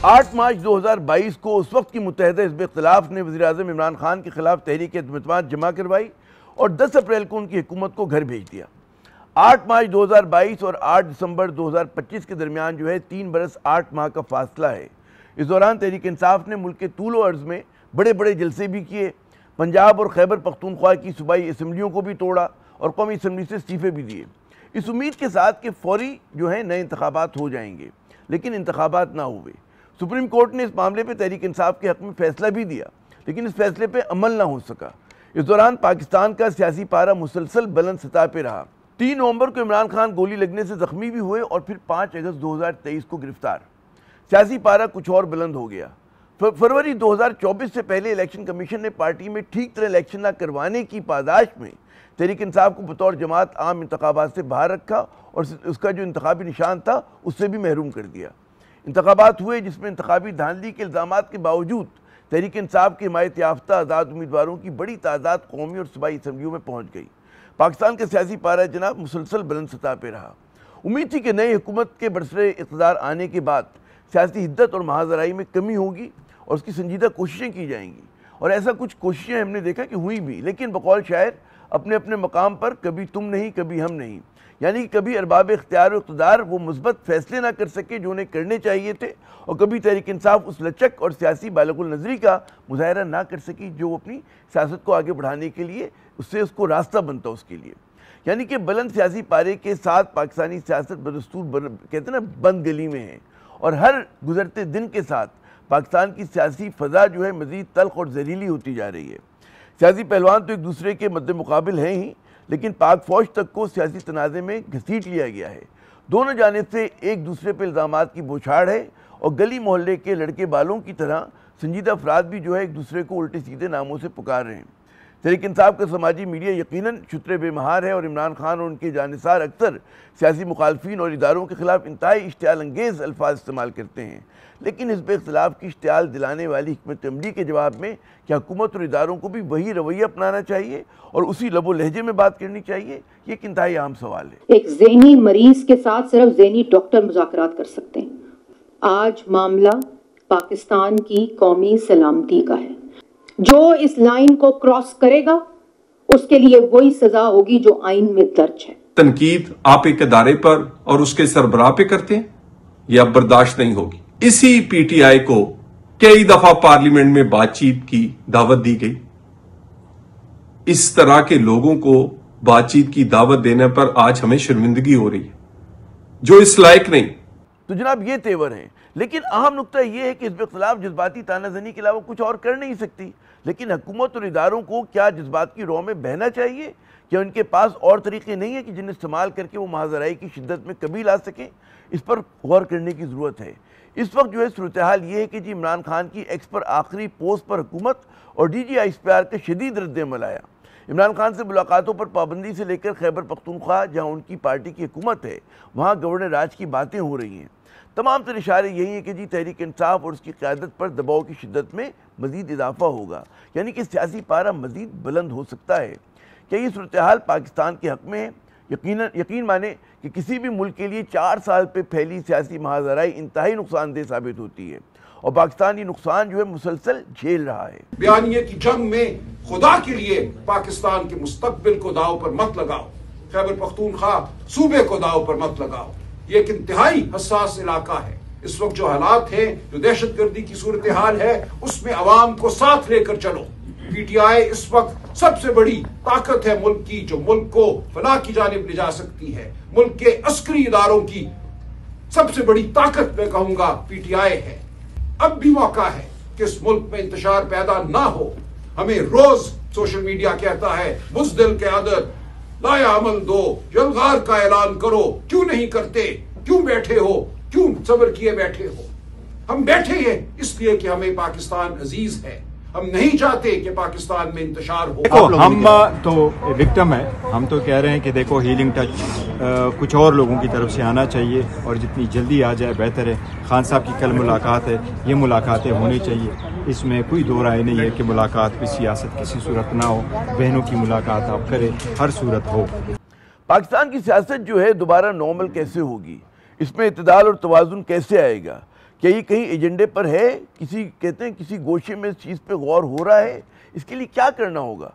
8 مارچ 2022 کو اس وقت کی متحدہ حزب اختلاف نے وزیر اعظم عمران خان کے خلاف تحریک عدم اعتماد جمع کروائی اور 10 اپریل کو ان کی حکومت کو گھر بھیج دیا۔ 8 مارچ 2022 اور 8 دسمبر 2025 کے درمیان 3 برس 8 ماہ کا فاصلہ ہے۔ اس دوران تحریک انصاف نے ملک کے طول و عرض میں بڑے بڑے جلسے بھی کیے، پنجاب اور خیبر پختونخوا کی صوبائی اسمبلیوں کو بھی توڑا اور قومی اسمبلی سے استعفے بھی دیے، اس امید کے ساتھ کہ فوری نئے انتخابات ہو جائیں گے، لیکن انتخابات نہ ہوئے۔ سپریم کورٹ نے اس معاملے پہ تحریک انصاف کے حق میں فیصلہ بھی دیا، لیکن اس فیصلے پہ عمل نہ ہو سکا۔ اس دوران پاکستان کا سیاسی پارہ مسلسل بلند سطح پہ رہا۔ 3 نومبر کو عمران خان گولی لگنے سے زخمی بھی ہوئے اور پھر 5 اگست 2023 کو گرفتار۔ سیاسی پارہ کچھ اور بلند ہو گیا۔ فروری 2024 سے پہلے الیکشن کمیشن نے پارٹی میں ٹھیک طرح الیکشن نہ کروانے کی پاداش میں تحریک انصاف کو بطور جماعت عام انتخابات سے باہر رکھا اور اس کا جو انتخابی نشان تھا اس سے بھی محروم کر دیا۔ انتخابات ہوئے جس میں انتخابی دھاندلی کے الزامات کے باوجود تحریک انصاف کے حمایت یافتہ آزاد امیدواروں کی بڑی تعداد قومی اور صوبائی اسمبلیوں میں پہنچ گئی۔ پاکستان کا سیاسی پارہ جناب مسلسل بلند سطح پہ رہا۔ امید تھی کہ نئی حکومت کے برسر اقتدار آنے کے بعد سیاسی حدت اور محاذرائی میں کمی ہوگی اور اس کی سنجیدہ کوششیں کی جائیں گی، اور ایسا کچھ کوششیں ہم نے دیکھا کہ ہوئی بھی، لیکن بقول شاعر اپنے اپنے مقام پر کبھی تم نہیں کبھی ہم نہیں، یعنی کہ کبھی ارباب اختیار و اقتدار وہ مثبت فیصلے نہ کر سکے جو انہیں کرنے چاہیے تھے، اور کبھی تحریک انصاف اس لچک اور سیاسی بالغ النظری کا مظاہرہ نہ کر سکی جو وہ اپنی سیاست کو آگے بڑھانے کے لیے اس کو راستہ بنتا اس کے لیے۔ یعنی کہ بلند سیاسی پارے کے ساتھ پاکستانی سیاست بدستور کہتے ہیں نا بند گلی میں ہے، اور ہر گزرتے دن کے ساتھ پاکستان کی سیاسی فضا مزید تلخ اور زہریلی ہوتی جا رہی ہے۔ سیاسی پہلوان تو ایک دوسرے کے مد مقابل ہیں ہی، لیکن پاک فوج تک کو سیاسی تنازع میں گھسیٹ لیا گیا ہے۔ دونوں جانب سے ایک دوسرے پہ الزامات کی بوچھاڑ ہے، اور گلی محلے کے لڑکے بالوں کی طرح سنجیدہ افراد بھی ایک دوسرے کو الٹے سیدھے ناموں سے پکار رہے ہیں۔ تحریک انصاف کا سماجی میڈیا یقیناً شتر بے مہار ہے، اور عمران خان اور ان کے جانثار اکثر سیاسی مخالفین اور اداروں کے خلاف انتہائی اشتعال انگیز الفاظ استعمال کرتے ہیں، لیکن حزب اختلاف کی اشتعال دلانے والی حکمت عملی کے جواب میں کیا حکومت اور اداروں کو بھی وہی رویہ اپنانا چاہیے اور اسی لب و لہجے میں بات کرنی چاہیے؟ یہ ایک انتہائی عام سوال ہے۔ ایک ذہنی مریض کے ساتھ صرف ذہنی ڈاکٹر مذاکرات کر سکتے ہیں۔ آج معاملہ پاکستان کی قومی سلامتی کا ہے۔ جو اس لائن کو کراس کرے گا اس کے لیے وہی سزا ہوگی جو آئین میں درج ہے۔ تنقید آپ ایک ادارے پر اور اس کے سربراہ پہ کرتے ہیں، یہ اب برداشت نہیں ہوگی۔ اسی پی ٹی آئی کو کئی دفعہ پارلیمنٹ میں بات چیت کی دعوت دی گئی۔ اس طرح کے لوگوں کو بات چیت کی دعوت دینے پر آج ہمیں شرمندگی ہو رہی ہے، جو اس لائق نہیں۔ تو جناب یہ تیور ہیں، لیکن اہم نقطہ یہ ہے کہ حزب اختلاف جذباتی تانہ زنی کے علاوہ کچھ اور کر نہیں سکتی، لیکن حکومت اور اداروں کو کیا جذبات کی رو میں بہنا چاہیے؟ کیا ان کے پاس اور طریقے نہیں ہیں کہ جنہیں استعمال کر کے وہ محاذرائی کی شدت میں کمی لا سکیں؟ اس پر غور کرنے کی ضرورت ہے۔ اس وقت صورتحال یہ ہے کہ عمران خان کی ایکس پر آخری پوسٹ پر حکومت اور D G I S P R کا شدید رد عمل آیا۔ عمران خان سے ملاقاتوں پر پابندی سے لے کر خیبر پختونخوا جہاں ان کی پارٹی کی حکومت ہے وہاں گورنر راج کی باتیں ہو رہی ہیں۔ تمام تر اشارے یہی ہیں کہ تحریک انصاف اور اس کی قیادت پر دباؤ کی شدت میں مزید اضافہ ہوگا، یعنی کہ سیاسی پارہ مزید بلند ہو سکتا ہے۔ کیا یہ صورتحال پاکستان کے حق میں ہے؟ یقین مانے کہ کسی بھی ملک کے لیے 4 سال پہ پھیلی سیاسی محاذرائی انتہائی نقصان دہ ثابت ہوتی ہے، اور پاکستان یہ نقصان مسلسل جھیل رہا ہے۔ بیانیے کی جنگ میں خدا کے لیے پاکستان کے مستقبل کو داؤ پر مت لگاؤ، خیبر پختونخوا صوبے کو داؤ پر مت لگاؤ۔ یہ ایک انتہائی حساس علاقہ ہے۔ اس وقت جو حالات ہیں، جو دہشت گردی کی صورتحال ہے، اس میں عوام کو ساتھ لے کر چلو۔ پی ٹی آئی اس وقت سب سے بڑی طاقت ہے ملک کی، جو ملک کو فلاح کی جانب لے جا سکتی ہے۔ ملک کے عسکری اداروں کی سب سے بڑی طاقت میں کہوں گا پی ٹی آئی ہے۔ اب بھی موقع ہے کہ اس ملک میں انتشار پیدا نہ ہو۔ ہمیں روز سوشل میڈیا کہتا ہے بزدل کے عادت لایا عمل دو، یلغار کا اعلان کرو، کیوں نہیں کرتے؟ کیوں بیٹھے ہو؟ کیوں صبر کیے بیٹھے ہو؟ ہم بیٹھے ہیں اس لیے کہ ہمیں پاکستان عزیز ہے۔ ہم نہیں چاہتے کہ پاکستان میں انتشار ہو۔ ہم تو وکٹم ہے، ہم تو کہہ رہے ہیں کہ دیکھو ہیلنگ ٹچ کچھ اور لوگوں کی طرف سے آنا چاہیے، اور جتنی جلدی آ جائے بہتر ہے۔ خان صاحب کی کل ملاقات ہے، یہ ملاقاتیں ہونی چاہیے، اس میں کوئی دو رائے نہیں ہے کہ ملاقات پہ سیاست کسی صورت نہ ہو، بہنوں کی ملاقات آپ کریں، ہر صورت ہو۔ پاکستان کی سیاست دوبارہ نارمل کیسے ہوگی؟ اس میں اعتدال اور توازن کیسے آئے گا؟ کیا یہ کہیں ایجنڈے پر ہے؟ کسی کہتے ہیں کسی گوشے میں اس چیز پہ غور ہو رہا ہے؟ اس کے لیے کیا کرنا ہوگا؟